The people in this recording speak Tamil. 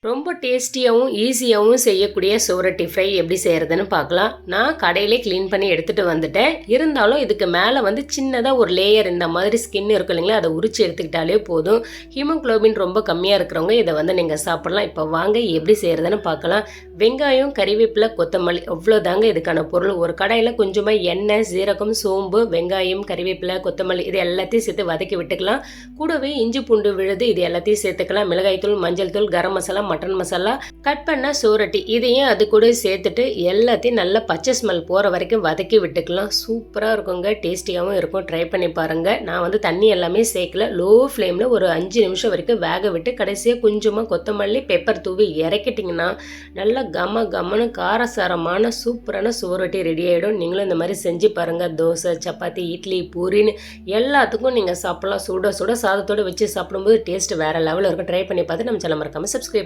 ரொம்ப டேஸ்டியாகவும் ஈஸியாகவும் செய்யக்கூடிய சுவரொட்டி ஃப்ரை எப்படி செய்கிறதுன்னு பார்க்கலாம். நான் கடையிலே க்ளீன் பண்ணி எடுத்துகிட்டு வந்துட்டேன். இருந்தாலும் இதுக்கு மேலே வந்து சின்னதாக ஒரு லேயர் இந்த மாதிரி ஸ்கின் இருக்கும் இல்லைங்களா, அதை உரிச்சு எடுத்துக்கிட்டாலே போதும். ஹீமோக்ளோபின் ரொம்ப கம்மியாக இருக்கிறவங்க இதை வந்து நீங்கள் சாப்பிட்லாம். இப்போ வாங்க எப்படி செய்கிறதுன்னு பார்க்கலாம். வெங்காயம், கறிவேப்பிலை, கொத்தமல்லி அவ்வளோதாங்க இதுக்கான பொருள். ஒரு கடாயில் கொஞ்சமாக எண்ணெய், சீரகம், சோம்பு, வெங்காயம், கறிவேப்பிலை, கொத்தமல்லி இது எல்லாத்தையும் சேர்த்து வதக்கி விட்டுக்கலாம். கூடவே இஞ்சி பூண்டு விழுது இது எல்லாத்தையும் சேர்த்துக்கலாம். மிளகாய்த்தூள், மஞ்சள் தூள், கரம் மசாலா, மட்டன் மசாலா, கட் பண்ண சோரட்டி இதையும் அது கூட சேர்த்துட்டு எல்லாத்தையும் நல்லா பச்சை ஸ்மெல் போகிற வரைக்கும் வதக்கி விட்டுக்கலாம். சூப்பராக இருக்குங்க, டேஸ்டியாகவும் இருக்கும். ட்ரை பண்ணி பாருங்கள். நான் வந்து தண்ணி எல்லாமே சேர்க்கல. லோ ஃப்ளேமில் ஒரு 5 நிமிஷம் வரைக்கும் வேக விட்டு கடைசியாக கொஞ்சமாக கொத்தமல்லி, பெப்பர் தூவி இறக்கிட்டிங்கன்னா நல்லா கமன்னு காரசாரமான சூப்பரான சோரட்டி ரெடி ஆகிடும். நீங்களும் இந்த மாதிரி செஞ்சு பாருங்கள். தோசை, சப்பாத்தி, இட்லி, பூரின்னு எல்லாத்துக்கும் நீங்கள் சாப்பிட்லாம். சுட சுட சாதத்தோடு வச்சு சாப்பிடும்போது டேஸ்ட் வேறு லெவலில் இருக்கும். ட்ரை பண்ணி பார்த்து நம்ம சேனல் மறக்காமல் சப்ஸ்கிரைப்